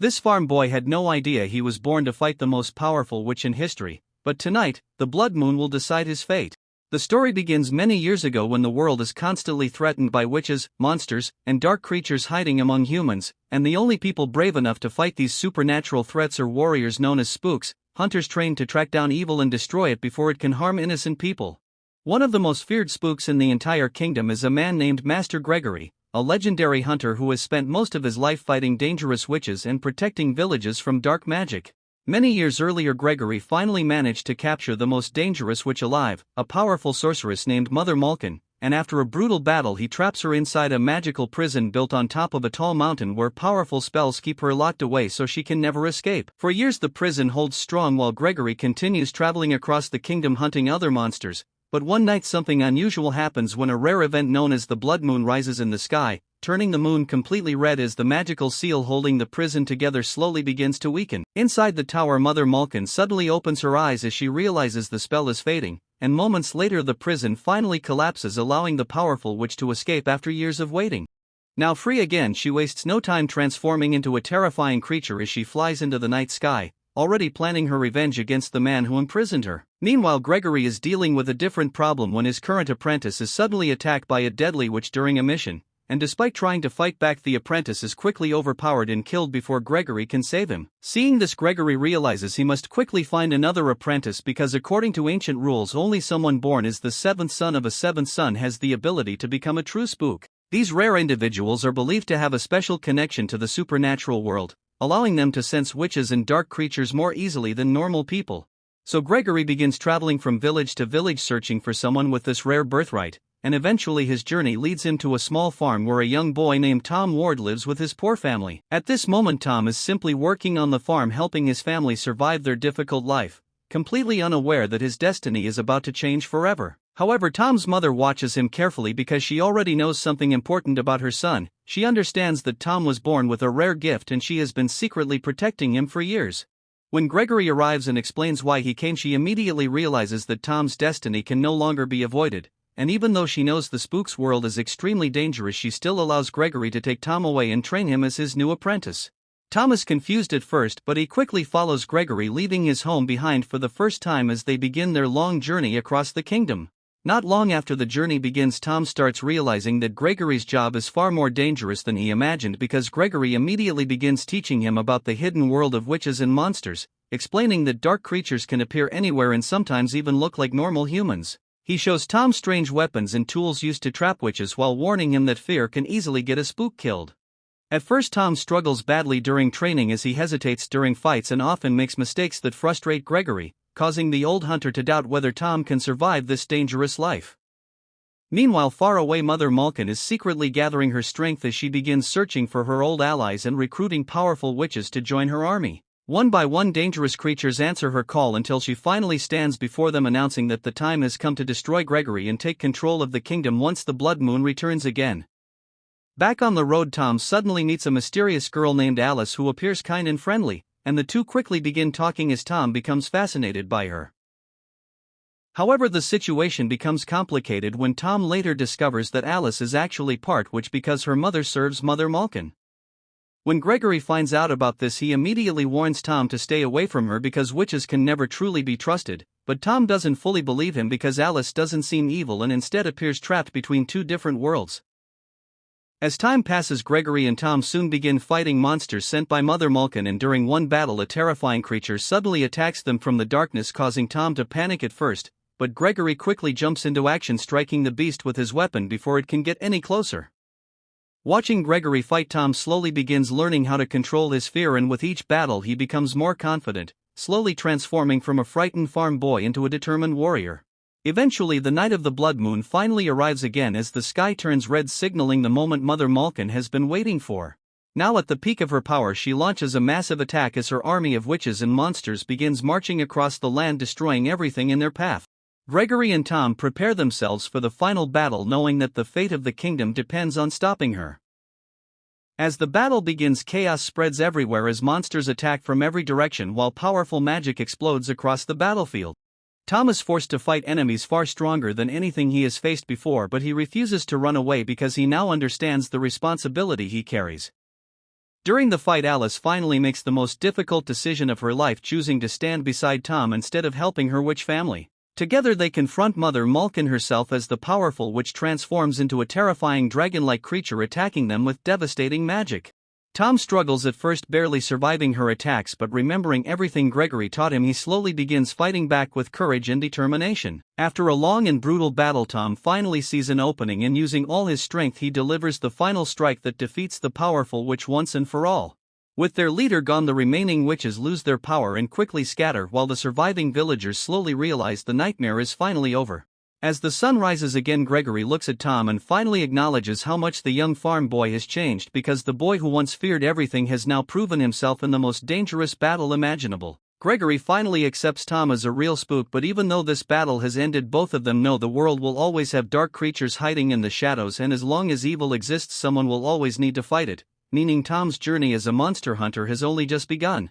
This farm boy had no idea he was born to fight the most powerful witch in history, but tonight, the blood moon will decide his fate. The story begins many years ago when the world is constantly threatened by witches, monsters, and dark creatures hiding among humans, and the only people brave enough to fight these supernatural threats are warriors known as spooks, hunters trained to track down evil and destroy it before it can harm innocent people. One of the most feared spooks in the entire kingdom is a man named Master Gregory, a legendary hunter who has spent most of his life fighting dangerous witches and protecting villages from dark magic. Many years earlier, Gregory finally managed to capture the most dangerous witch alive, a powerful sorceress named Mother Malkin, and after a brutal battle he traps her inside a magical prison built on top of a tall mountain where powerful spells keep her locked away so she can never escape. For years the prison holds strong while Gregory continues traveling across the kingdom hunting other monsters, but one night something unusual happens when a rare event known as the blood moon rises in the sky, turning the moon completely red as the magical seal holding the prison together slowly begins to weaken. Inside the tower, Mother Malkin suddenly opens her eyes as she realizes the spell is fading, and moments later the prison finally collapses, allowing the powerful witch to escape after years of waiting. Now free again, she wastes no time transforming into a terrifying creature as she flies into the night sky, already planning her revenge against the man who imprisoned her. Meanwhile, Gregory is dealing with a different problem when his current apprentice is suddenly attacked by a deadly witch during a mission, and despite trying to fight back, the apprentice is quickly overpowered and killed before Gregory can save him. Seeing this, Gregory realizes he must quickly find another apprentice because according to ancient rules only someone born as the seventh son of a seventh son has the ability to become a true spook. These rare individuals are believed to have a special connection to the supernatural world, allowing them to sense witches and dark creatures more easily than normal people. So Gregory begins traveling from village to village searching for someone with this rare birthright, and eventually his journey leads him to a small farm where a young boy named Tom Ward lives with his poor family. At this moment, Tom is simply working on the farm, helping his family survive their difficult life, completely unaware that his destiny is about to change forever. However, Tom's mother watches him carefully because she already knows something important about her son. She understands that Tom was born with a rare gift and she has been secretly protecting him for years. When Gregory arrives and explains why he came, she immediately realizes that Tom's destiny can no longer be avoided, and even though she knows the Spooks world is extremely dangerous, she still allows Gregory to take Tom away and train him as his new apprentice. Tom is confused at first, but he quickly follows Gregory, leaving his home behind for the first time as they begin their long journey across the kingdom. Not long after the journey begins, Tom starts realizing that Gregory's job is far more dangerous than he imagined because Gregory immediately begins teaching him about the hidden world of witches and monsters, explaining that dark creatures can appear anywhere and sometimes even look like normal humans. He shows Tom strange weapons and tools used to trap witches while warning him that fear can easily get a spook killed. At first, Tom struggles badly during training as he hesitates during fights and often makes mistakes that frustrate Gregory, causing the old hunter to doubt whether Tom can survive this dangerous life. Meanwhile, far away, Mother Malkin is secretly gathering her strength as she begins searching for her old allies and recruiting powerful witches to join her army. One by one, dangerous creatures answer her call until she finally stands before them, announcing that the time has come to destroy Gregory and take control of the kingdom once the blood moon returns again. Back on the road, Tom suddenly meets a mysterious girl named Alice who appears kind and friendly, and the two quickly begin talking as Tom becomes fascinated by her. However, the situation becomes complicated when Tom later discovers that Alice is actually part witch because her mother serves Mother Malkin. When Gregory finds out about this, he immediately warns Tom to stay away from her because witches can never truly be trusted, but Tom doesn't fully believe him because Alice doesn't seem evil and instead appears trapped between two different worlds. As time passes, Gregory and Tom soon begin fighting monsters sent by Mother Malkin, and during one battle a terrifying creature suddenly attacks them from the darkness, causing Tom to panic at first, but Gregory quickly jumps into action, striking the beast with his weapon before it can get any closer. Watching Gregory fight, Tom slowly begins learning how to control his fear, and with each battle he becomes more confident, slowly transforming from a frightened farm boy into a determined warrior. Eventually, the night of the blood moon finally arrives again as the sky turns red, signaling the moment Mother Malkin has been waiting for. Now at the peak of her power, she launches a massive attack as her army of witches and monsters begins marching across the land, destroying everything in their path. Gregory and Tom prepare themselves for the final battle, knowing that the fate of the kingdom depends on stopping her. As the battle begins, chaos spreads everywhere as monsters attack from every direction while powerful magic explodes across the battlefield. Tom is forced to fight enemies far stronger than anything he has faced before, but he refuses to run away because he now understands the responsibility he carries. During the fight, Alice finally makes the most difficult decision of her life, choosing to stand beside Tom instead of helping her witch family. Together they confront Mother Malkin herself as the powerful witch transforms into a terrifying dragon-like creature, attacking them with devastating magic. Tom struggles at first, barely surviving her attacks, but remembering everything Gregory taught him, he slowly begins fighting back with courage and determination. After a long and brutal battle, Tom finally sees an opening, and using all his strength he delivers the final strike that defeats the powerful witch once and for all. With their leader gone, the remaining witches lose their power and quickly scatter, while the surviving villagers slowly realize the nightmare is finally over. As the sun rises again, Gregory looks at Tom and finally acknowledges how much the young farm boy has changed, because the boy who once feared everything has now proven himself in the most dangerous battle imaginable. Gregory finally accepts Tom as a real spook, but even though this battle has ended, both of them know the world will always have dark creatures hiding in the shadows, and as long as evil exists, someone will always need to fight it, meaning Tom's journey as a monster hunter has only just begun.